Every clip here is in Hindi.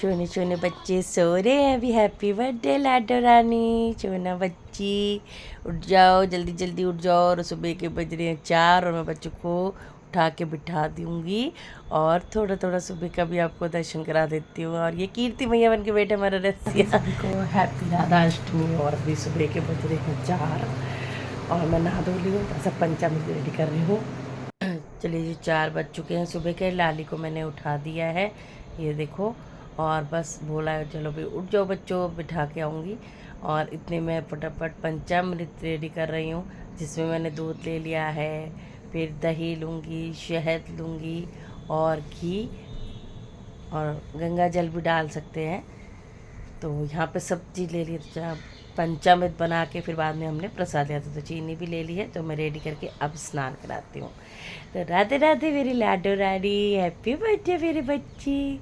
सोने सोने बच्चे सो रहे हैं अभी। हैप्पी बर्थडे लाडो रानी, सोना बच्ची उठ जाओ, जल्दी जल्दी उठ जाओ। और सुबह के बज रहे हैं 4 और मैं बच्चों को उठा के बिठा दूँगी और थोड़ा थोड़ा सुबह का भी आपको दर्शन करा देती हूँ। और ये कीर्ति मैया बन के बेटे हमारा रसिया को हैप्पी राधाष्टमी। और अभी सुबह के बज रहे हैं 4 और मैं नहा धो ली हूँ, सब पंचामृत रेडी कर रही हूँ। चलिए जी 4 बज चुके हैं सुबह के। लाली को मैंने उठा दिया है, ये देखो। और बस बोला है चलो भाई उठ जाओ बच्चों, बिठा के आऊँगी। और इतने में फटाफट पंचामृत रेडी कर रही हूँ, जिसमें मैंने दूध ले लिया है, फिर दही लूँगी, शहद लूँगी और घी और गंगा जल भी डाल सकते हैं। तो यहाँ पे सब चीज़ ले ली, तो पंचामृत बना के फिर बाद में हमने प्रसाद लिया था, तो चीनी भी ले ली है। तो मैं रेडी करके अब स्नान कराती हूँ। तो राधे राधे मेरी लाडो रानी, हैप्पी बर्थडे मेरी बच्ची,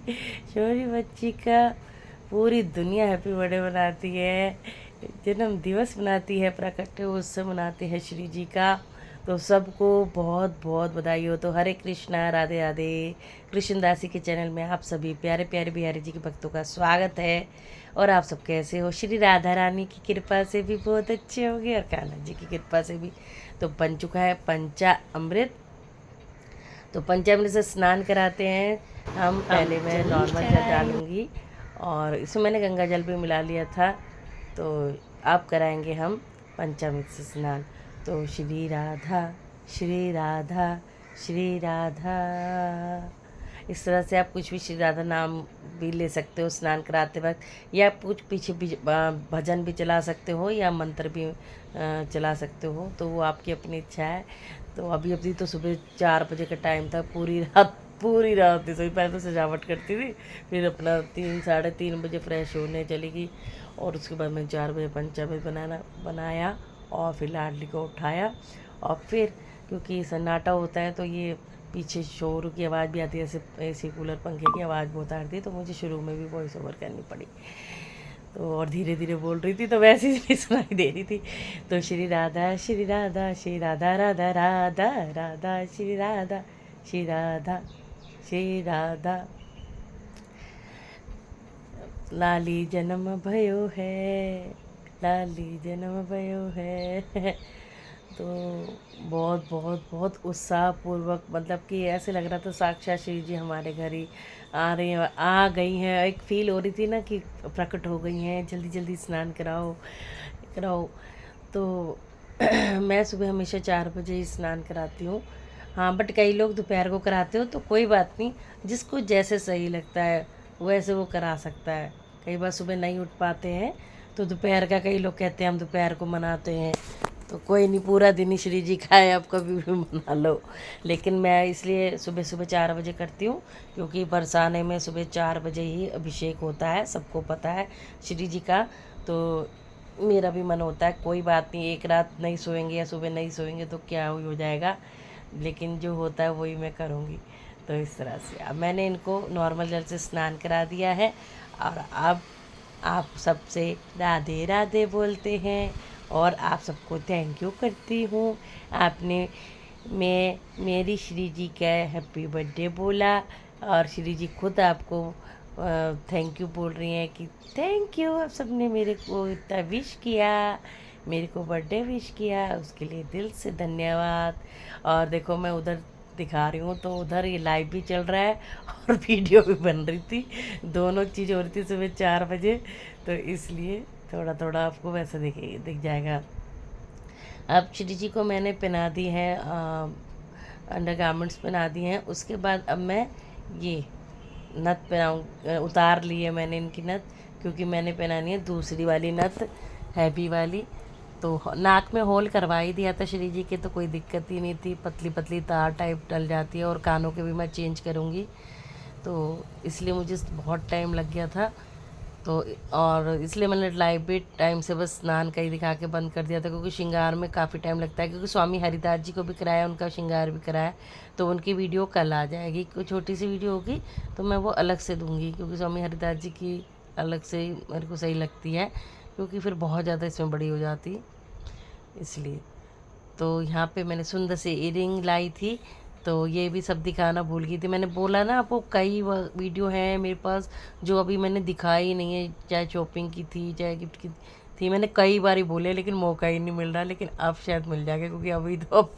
छोटी बच्ची का पूरी दुनिया हैप्पी बर्थडे मनाती है, जन्म दिवस मनाती है, प्राकट्य उत्सव मनाते हैं श्री जी का। तो सबको बहुत बहुत बधाई हो। तो हरे कृष्णा, राधे राधे। कृष्णदासी के चैनल में आप सभी प्यारे प्यारे बिहारी जी के भक्तों का स्वागत है। और आप सब कैसे हो? श्री राधा रानी की कृपा से भी बहुत अच्छे होंगे और कान्हा जी की कृपा से भी। तो बन चुका है पंचामृत। तो पंचामृत से स्नान कराते हैं हम। पहले मैं नॉर्मल जल डालूँगी और इसमें मैंने गंगा जल भी मिला लिया था। तो अब कराएंगे हम पंचामृत से स्नान। तो श्री राधा श्री राधा श्री राधा, इस तरह से आप कुछ भी श्री राधा नाम भी ले सकते हो स्नान कराते वक्त, या कुछ पीछे भी भजन भी चला सकते हो या मंत्र भी चला सकते हो, तो वो आपकी अपनी इच्छा है। तो अभी तो सुबह 4 बजे का टाइम था, पूरी रात थी सोई। पहले तो सजावट करती थी, फिर अपना 3 साढ़े 3 बजे फ्रेश होने चली गई और उसके बाद मैं 4 बजे पंचामृत बनाया और फिर लाडली को उठाया। और फिर क्योंकि सन्नाटा होता है तो ये पीछे शोर की आवाज़ भी आती है, जैसे एसी कूलर पंखे की आवाज़ बहुत आती है, तो मुझे शुरू में भी वॉइस ओवर करनी पड़ी। तो और धीरे धीरे बोल रही थी तो वैसे ही नहीं सुनाई दे रही थी। तो श्री राधा श्री राधा श्री राधा राधा राधा राधा श्री राधा श्री राधा श्री राधा, लाली जन्म भयो है, लाली जन्म भयो है। तो बहुत बहुत बहुत उत्साहपूर्वक, मतलब कि ऐसे लग रहा था साक्षात श्री जी हमारे घर ही आ रही हैं, आ गई हैं। एक फील हो रही थी ना कि प्रकट हो गई हैं, जल्दी जल्दी स्नान कराओ कराओ। तो मैं सुबह हमेशा 4 बजे ही स्नान कराती हूँ। हाँ, बट कई लोग दोपहर को कराते हो, तो कोई बात नहीं, जिसको जैसे सही लगता है वैसे वो करा सकता है। कई बार सुबह नहीं उठ पाते हैं तो दोपहर का, कई लोग कहते हैं हम दोपहर को मनाते हैं, तो कोई नहीं, पूरा दिन ही श्री जी का है, आप कभी भी मना लो। लेकिन मैं इसलिए सुबह सुबह 4 बजे करती हूँ, क्योंकि बरसाने में सुबह 4 बजे ही अभिषेक होता है, सबको पता है श्री जी का। तो मेरा भी मन होता है, कोई बात नहीं, एक रात नहीं सोएंगे या सुबह नहीं सोएंगे तो क्या हो जाएगा, लेकिन जो होता है वही मैं करूँगी। तो इस तरह से अब मैंने इनको नॉर्मल जल से स्नान करा दिया है। और अब आप सबसे राधे राधे बोलते हैं और आप सबको थैंक यू करती हूँ। आपने मेरी श्री जी का हैप्पी बर्थडे बोला और श्री जी खुद आपको थैंक यू बोल रही हैं कि थैंक यू, आप सबने मेरे को इतना विश किया, मेरे को बर्थडे विश किया, उसके लिए दिल से धन्यवाद। और देखो मैं उधर दिखा रही हूँ, तो उधर ये लाइव भी चल रहा है और वीडियो भी बन रही थी, दोनों चीज़ हो रही थी सुबह 4 बजे। तो इसलिए थोड़ा थोड़ा आपको वैसा दिख जाएगा। अब श्री जी को मैंने पहना दी है, अंडर गारमेंट्स पहना दी हैं। उसके बाद अब मैं ये नथ पहनाऊँ, उतार ली है मैंने इनकी नथ, क्योंकि मैंने पहनानी है दूसरी वाली नथ, हैवी वाली। तो नाक में होल करवा ही दिया था श्री जी के, तो कोई दिक्कत ही नहीं थी, पतली पतली तार टाइप डल जाती है। और कानों के भी मैं चेंज करूँगी, तो इसलिए मुझे बहुत टाइम लग गया था। तो और इसलिए मैंने लाइव भी टाइम से बस स्नान का ही दिखा के बंद कर दिया था, क्योंकि श्रृंगार में काफ़ी टाइम लगता है, क्योंकि स्वामी हरिदास जी को भी कराया, उनका श्रृंगार भी कराया। तो उनकी वीडियो कल आ जाएगी, कोई छोटी सी वीडियो होगी तो मैं वो अलग से दूँगी, क्योंकि स्वामी हरिदास जी की अलग से मेरे को सही लगती है, क्योंकि फिर बहुत ज़्यादा इसमें बड़ी हो जाती इसलिए। तो यहाँ पे मैंने सुंदर से इयरिंग लाई थी, तो ये भी सब दिखाना भूल गई थी। मैंने बोला ना आपको, कई वीडियो हैं मेरे पास जो अभी मैंने दिखाई नहीं है, चाहे शॉपिंग की थी चाहे गिफ्ट की थी। मैंने कई बार ही बोले लेकिन मौका ही नहीं मिल रहा, लेकिन अब शायद मिल जाएगा, क्योंकि अभी तो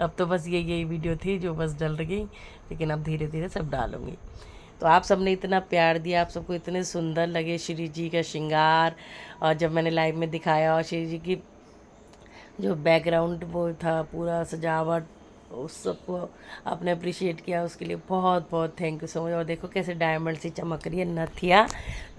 अब तो बस यही वीडियो थी जो बस डल गई, लेकिन अब धीरे धीरे सब डालूँगी। तो आप सबने इतना प्यार दिया, आप सबको इतने सुंदर लगे श्री जी का श्रृंगार, और जब मैंने लाइव में दिखाया और श्री जी की जो बैकग्राउंड वो था पूरा सजावट, उस सबको आपने अप्रिशिएट किया, उसके लिए बहुत बहुत थैंक यू सो मच। और देखो कैसे डायमंड सी चमक रही है नथिया,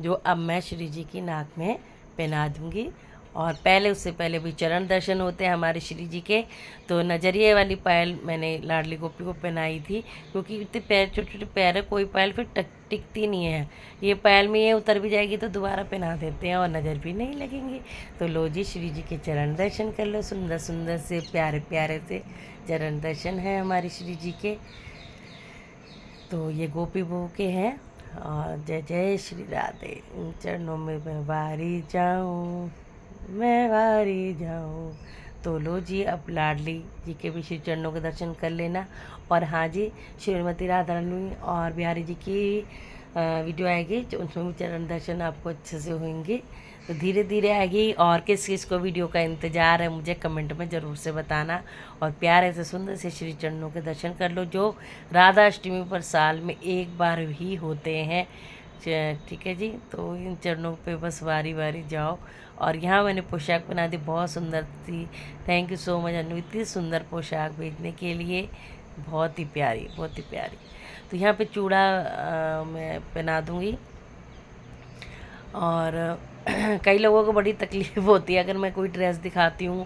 जो अब मैं श्री जी की नाक में पहना दूँगी। और पहले उससे पहले भी चरण दर्शन होते हैं हमारे श्री जी के, तो नजरिए वाली पायल मैंने लाडली गोपी को पहनाई थी, क्योंकि इतने पैर छोटे छोटे पैर है, कोई पायल फिर टिकती नहीं है। ये पायल में ये उतर भी जाएगी तो दोबारा पहना देते हैं और नज़र भी नहीं लगेंगी। तो लो जी, श्री जी के चरण दर्शन कर लो, सुंदर सुंदर से प्यारे प्यारे से चरण दर्शन है हमारी श्री जी के। तो ये गोपी बहू के हैं, और जय जय श्री राधे। इन चरणों में मैं वारी जाऊँ, मैं वारी जाऊँ। तो लो जी, अब लाडली जी के भी श्री चरणों के दर्शन कर लेना। और हाँ जी, श्रीमती राधा रानी और बिहारी जी की वीडियो आएगी, जो उसमें भी चरण दर्शन आपको अच्छे से होंगे। तो धीरे धीरे आएगी। और किस किस को वीडियो का इंतज़ार है मुझे कमेंट में ज़रूर से बताना। और प्यारे से सुंदर से श्री चरणों के दर्शन कर लो, जो राधा अष्टमी पर साल में एक बार ही होते हैं। ठीक है जी, तो इन चरणों पे बस वारी वारी जाओ। और यहाँ मैंने पोशाक बना दी, बहुत सुंदर थी। थैंक यू सो मच अनु, इतनी सुंदर पोशाक भेजने के लिए, बहुत ही प्यारी, बहुत ही प्यारी। तो यहाँ पे चूड़ा मैं पहना दूँगी। और कई लोगों को बड़ी तकलीफ़ होती है अगर मैं कोई ड्रेस दिखाती हूँ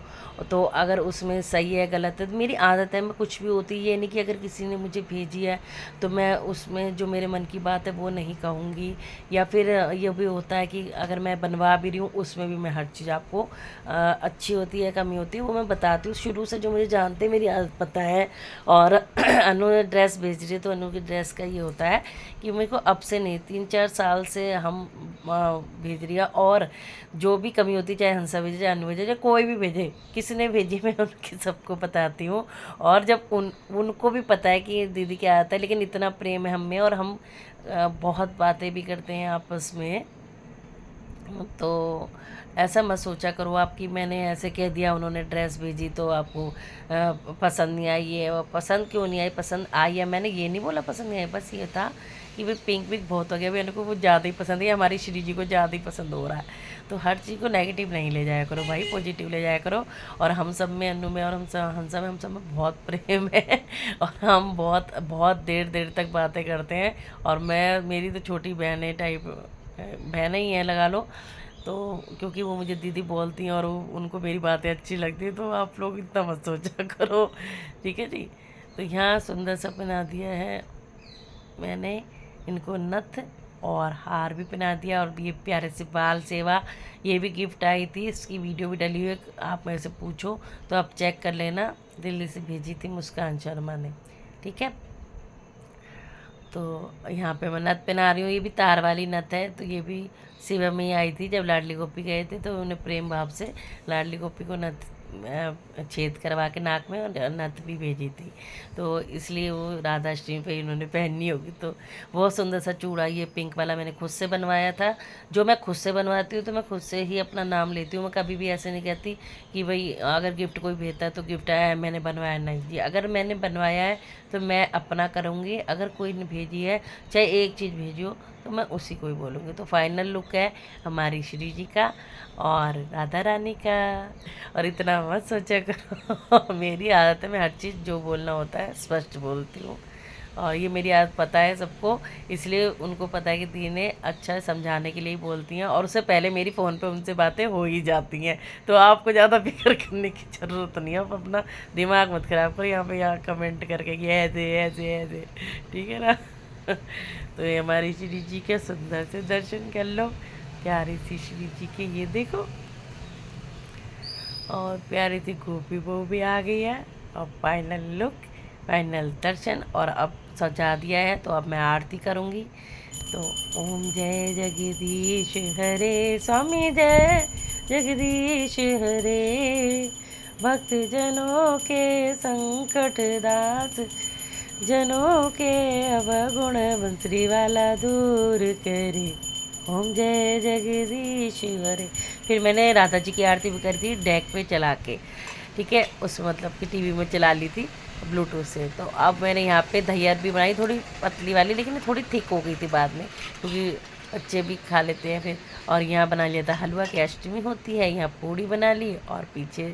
तो अगर उसमें सही है गलत है। तो मेरी आदत है, मैं कुछ भी होती है, ये नहीं कि अगर किसी ने मुझे भेजी है तो मैं उसमें जो मेरे मन की बात है वो नहीं कहूँगी। या फिर ये भी होता है कि अगर मैं बनवा भी रही हूँ उसमें भी मैं हर चीज़ आपको अच्छी होती है कमी होती है वो मैं बताती हूँ। शुरू से जो मुझे जानते हैं मेरी आदत पता है। और अनु ने ड्रेस भेज रही है तो अनु की ड्रेस का ये होता है कि मेरे को अब से नहीं, 3-4 साल से हम भेज रही है। और जो भी कमी होती है, चाहे हंसा भेजे चाहे अनु भेजे चाहे कोई भी भेजे, किसी ने भेजी, मैं उनकी सबको बताती हूँ। और जब उनको भी पता है कि दीदी क्या आता है, लेकिन इतना प्रेम है हम में और हम बहुत बातें भी करते हैं आपस में। तो ऐसा मत सोचा करो आप कि मैंने ऐसे कह दिया उन्होंने ड्रेस भेजी तो आपको पसंद नहीं आई है। और पसंद क्यों नहीं आई, पसंद आई है, मैंने ये नहीं बोला पसंद नहीं आई, बस ये था कि भाई पिंक पिंक बहुत हो गया, मेरे को वो ज़्यादा ही पसंद है, हमारी श्री जी को ज़्यादा ही पसंद हो रहा है। तो हर चीज़ को नेगेटिव नहीं ले जाया करो भाई, पॉजिटिव ले जाया करो। और हम सब में, अनु में और हंसा में, हम सब में बहुत प्रेम है। और हम बहुत बहुत देर देर तक बातें करते हैं। और मेरी तो छोटी बहनें टाइप बहनें ही हैं लगा लो। तो क्योंकि वो मुझे दीदी बोलती हैं और उनको मेरी बातें अच्छी लगती हैं, तो आप लोग इतना मत सोचा करो, ठीक है जी। तो यहाँ सुंदर सा बना दिया है मैंने इनको, नथ और हार भी पहना दिया। और ये प्यारे से बाल सेवा, ये भी गिफ्ट आई थी, इसकी वीडियो भी डली हुई है, आप मेरे से पूछो तो आप चेक कर लेना, दिल्ली से भेजी थी मुस्कान शर्मा ने, ठीक है। तो यहाँ पे मैं नथ पहना रही हूँ, ये भी तार वाली नथ है। तो ये भी शिवा में ही आई थी जब लाडली गोपी गए थे, तो उन्हें प्रेम भाव से लाडली गोपी को नथ छेद करवा के नाक में और नथ भी भेजी थी, तो इसलिए वो राधा अष्टमी पे इन्होंने पहननी होगी। तो बहुत सुंदर सा चूड़ा, ये पिंक वाला मैंने खुद से बनवाया था। जो मैं खुद से बनवाती हूँ तो मैं खुद से ही अपना नाम लेती हूँ, मैं कभी भी ऐसे नहीं कहती कि भाई अगर गिफ्ट कोई भेजता है तो गिफ्ट आया है मैंने बनवाया, नहीं जी। अगर मैंने बनवाया है तो मैं अपना करूँगी, अगर कोई ने भेजी है चाहे एक चीज़ भेजी हो तो मैं उसी को ही बोलूँगी। तो फाइनल लुक है हमारी श्री जी का और राधा रानी का। और इतना मत सोचा करो मेरी आदत है, मैं हर चीज़ जो बोलना होता है स्पष्ट बोलती हूँ। और ये मेरी आदत पता है सबको, इसलिए उनको पता है कि दी ने अच्छा समझाने के लिए ही बोलती हैं। और उससे पहले मेरी फ़ोन पे उनसे बातें हो ही जाती हैं, तो आपको ज़्यादा फिक्र करने की ज़रूरत नहीं है। आप अपना दिमाग मत ख़राब करो यहाँ कमेंट करके कि ऐसे ऐसे ऐसे, ठीक है ना। तो ये हमारी श्री जी के सुंदर से दर्शन कर लो, प्यारी सी श्री जी के, ये देखो। और प्यारी सी गोपी बहू भी आ गई है। और फाइनल लुक, फाइनल दर्शन। और अब सजा दिया है तो अब मैं आरती करूँगी। तो ओम जय जगदीश हरे, स्वामी जय जगदीश हरे, भक्त जनों के संकट दास जनों के अवगुण बंसरी वाला दूर करे, ओम जय जगदीश्वर। फिर मैंने राधा जी की आरती भी करी थी डेक पे चला के, ठीक है, उस मतलब कि टीवी में चला ली थी ब्लूटूथ से। तो अब मैंने यहाँ पे दहियर भी बनाई, थोड़ी पतली वाली, लेकिन थोड़ी थिक हो गई थी बाद में, क्योंकि बच्चे भी खा लेते हैं फिर। और यहाँ बना लिया था हलवा की अष्टमी होती है, यहाँ पूड़ी बना ली और पीछे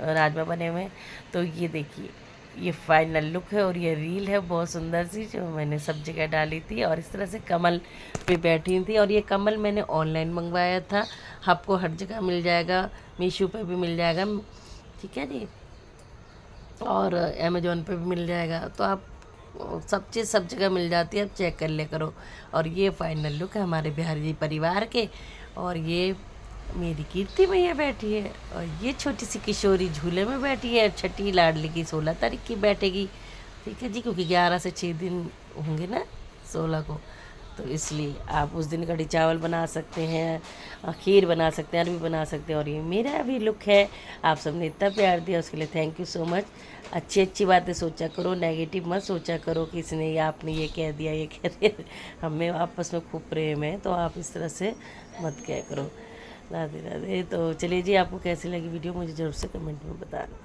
राजमा बने हुए हैं। तो ये देखिए, ये फाइनल लुक है और ये रील है बहुत सुंदर सी, जो मैंने सब जगह डाली थी। और इस तरह से कमल पे बैठी थी, और ये कमल मैंने ऑनलाइन मंगवाया था, आपको हर जगह मिल जाएगा, मीशो पे भी मिल जाएगा, ठीक है जी, और अमेज़ोन पे भी मिल जाएगा। तो आप सब चीज़ सब जगह मिल जाती है, आप चेक कर लिया करो। और ये फाइनल लुक है हमारे बिहारी परिवार के। और ये मेरी कीर्ति मैया बैठी है, और ये छोटी सी किशोरी झूले में बैठी है। छठी लाडली की 16 तारीख की बैठेगी, ठीक है जी, क्योंकि 11 से 6 दिन होंगे ना 16 को, तो इसलिए आप उस दिन कढ़ी चावल बना सकते हैं, खीर बना सकते हैं, अरबी बना सकते हैं। और ये मेरा भी लुक है। आप सबने इतना प्यार दिया उसके लिए थैंक यू सो मच। अच्छी अच्छी बातें सोचा करो, नेगेटिव मत सोचा करो कि इसने या आपने ये कह दिया ये कह दिया। हमें आपस में खूब प्रेम है, तो आप इस तरह से मत कह करो। राधे राधे। तो चलिए जी, आपको कैसी लगी वीडियो मुझे ज़रूर से कमेंट में बताना।